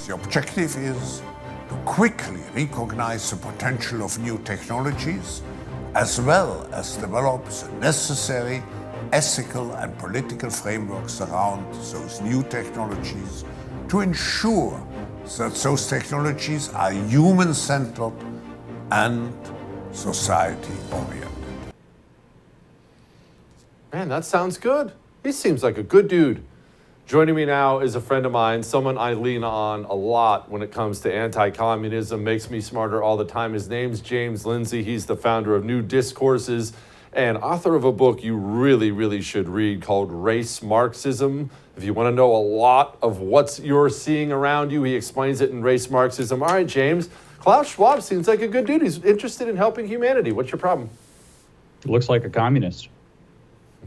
The objective is to quickly recognize the potential of new technologies, as well as develop the necessary ethical and political frameworks around those new technologies to ensure that those technologies are human-centered and society-oriented. Man, that sounds good. He seems like a good dude. Joining me now is a friend of mine, someone I lean on a lot when it comes to anti-communism, makes me smarter all the time. His name's James Lindsay. He's the founder of New Discourses and author of a book you really, really should read called Race Marxism. If you want to know a lot of what you're seeing around you, he explains it in Race Marxism. All right, James, Klaus Schwab seems like a good dude. He's interested in helping humanity. What's your problem? Looks like a communist.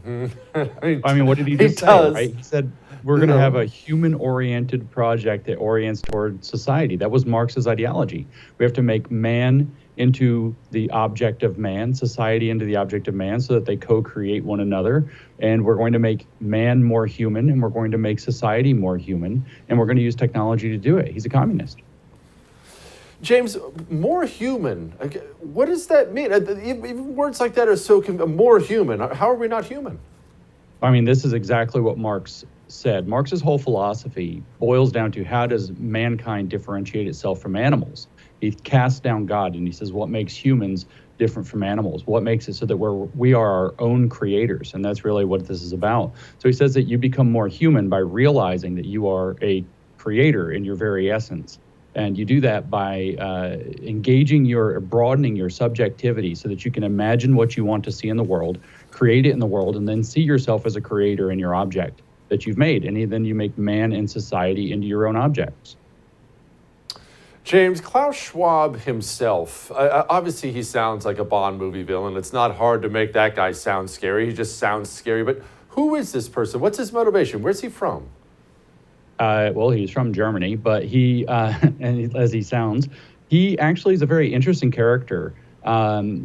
Mm-hmm. I mean, what did he just say, right? He said, we're going to have a human-oriented project that orients toward society. That was Marx's ideology. We have to make man into the object of man, society into the object of man, so that they co-create one another. And we're going to make man more human, and we're going to make society more human, and we're going to use technology to do it. He's a communist. James, more human, what does that mean? Even words like that are so more human. How are we not human? I mean, this is exactly what Marx said. Marx's whole philosophy boils down to how does mankind differentiate itself from animals? He casts down God and he says, what makes humans different from animals? What makes it so that we are our own creators? And that's really what this is about. So he says that you become more human by realizing that you are a creator in your very essence. And you do that by broadening your subjectivity so that you can imagine what you want to see in the world, create it in the world, and then see yourself as a creator in your object that you've made. And then you make man and society into your own objects. James, Klaus Schwab himself, obviously he sounds like a Bond movie villain. It's not hard to make that guy sound scary. He just sounds scary. But who is this person? What's his motivation? Where's he from? Well, he's from Germany, but he, and as he sounds, he actually is a very interesting character.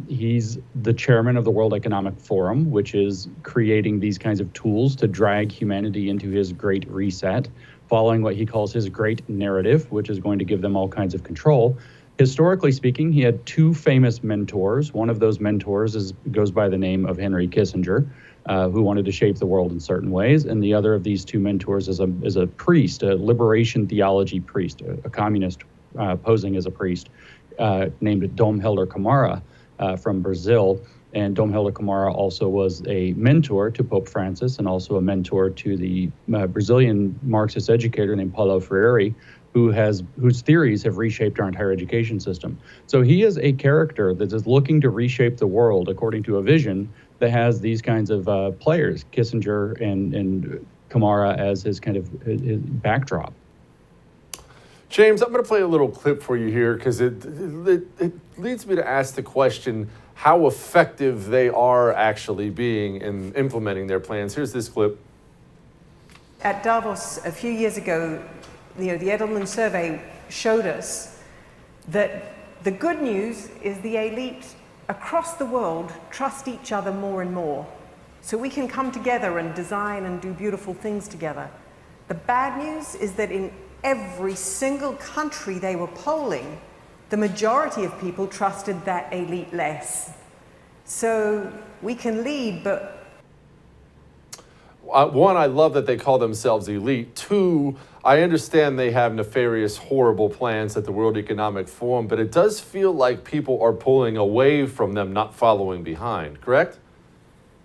He's the chairman of the World Economic Forum, which is creating these kinds of tools to drag humanity into his great reset, following what he calls his great narrative, which is going to give them all kinds of control. Historically speaking, he had two famous mentors. One of those mentors goes by the name of Henry Kissinger, who wanted to shape the world in certain ways. And the other of these two mentors is a priest, a liberation theology priest, a communist posing as a priest, named Dom Helder Camara from Brazil. And Dom Helder Camara also was a mentor to Pope Francis and also a mentor to the Brazilian Marxist educator named Paulo Freire, whose theories have reshaped our entire education system. So he is a character that is looking to reshape the world according to a vision that has these kinds of players, Kissinger and Camara as his kind of his backdrop. James, I'm going to play a little clip for you here because it leads me to ask the question how effective they are actually being in implementing their plans. Here's this clip. At Davos a few years ago, the Edelman survey showed us that the good news is the elite across the world trust each other more and more. So we can come together and design and do beautiful things together. The bad news is that in every single country they were polling, the majority of people trusted that elite less. So we can lead, but... One, I love that they call themselves elite. Two, I understand they have nefarious, horrible plans at the World Economic Forum, but it does feel like people are pulling away from them, not following behind, correct?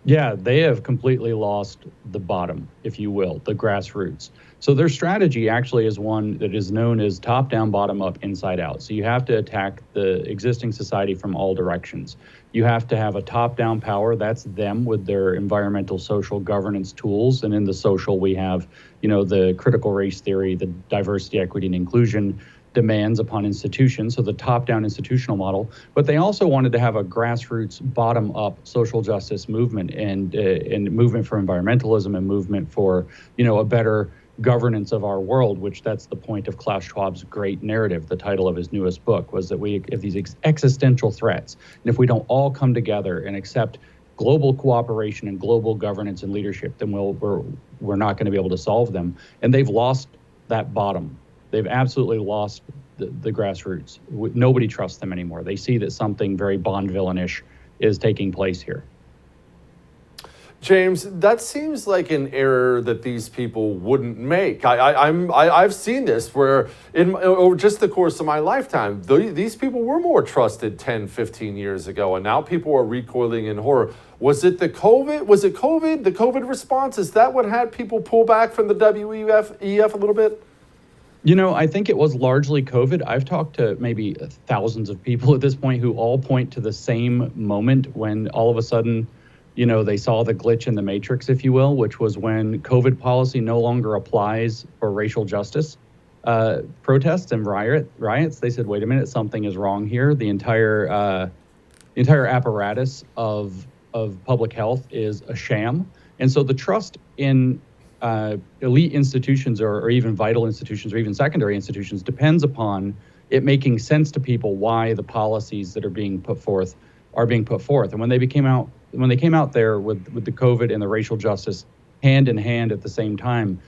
Yeah, they have completely lost the bottom, if you will, the grassroots. So their strategy actually is one that is known as top-down, bottom-up, inside-out. So you have to attack the existing society from all directions. You have to have a top-down power. That's them with their environmental, social governance tools. And in the social, we have, the critical race theory, the diversity, equity, and inclusion demands upon institutions, so the top-down institutional model. But they also wanted to have a grassroots, bottom-up social justice movement and movement for environmentalism and movement for, a better governance of our world, which that's the point of Klaus Schwab's great narrative. The title of his newest book was that we have these existential threats. And if we don't all come together and accept global cooperation and global governance and leadership, then we're not going to be able to solve them. And they've lost that bottom. They've absolutely lost the grassroots. Nobody trusts them anymore. They see that something very Bond villainish is taking place here. James, that seems like an error that these people wouldn't make. I've seen this where over just the course of my lifetime, these people were more trusted 10, 15 years ago, and now people are recoiling in horror. Was it COVID? The COVID response? Is that what had people pull back from the WEF a little bit? You know, I think it was largely COVID. I've talked to maybe thousands of people at this point who all point to the same moment when all of a sudden, you know, they saw the glitch in the matrix, if you will, which was when COVID policy no longer applies for racial justice protests and riots. They said, wait a minute, something is wrong here. The entire apparatus of public health is a sham. And so the trust in elite institutions or even vital institutions or even secondary institutions depends upon it making sense to people why the policies that are being put forth are being put forth. And when they came out there with the COVID and the racial justice hand in hand at the same time,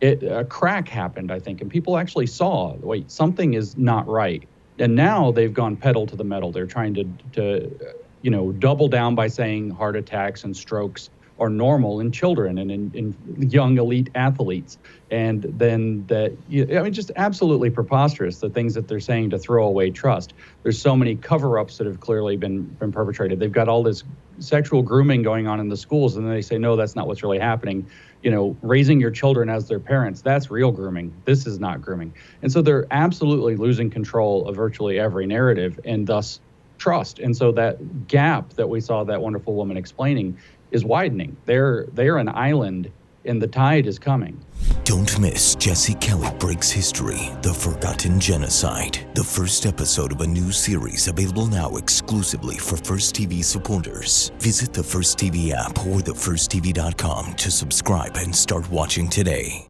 a crack happened, I think, and people actually saw, wait, something is not right. And now they've gone pedal to the metal. They're trying to double down by saying heart attacks and strokes are normal in children and in young elite athletes. And then just absolutely preposterous, the things that they're saying to throw away trust. There's so many cover-ups that have clearly been perpetrated. They've got all this sexual grooming going on in the schools, and then they say, no, that's not what's really happening. You know, raising your children as their parents, that's real grooming. This is not grooming. And so they're absolutely losing control of virtually every narrative and thus trust. And so that gap that we saw that wonderful woman explaining is widening. They're an island and the tide is coming. Don't miss Jesse Kelly Breaks History, The Forgotten Genocide, the first episode of a new series available now exclusively for First TV supporters. Visit the First TV app or thefirsttv.com to subscribe and start watching today.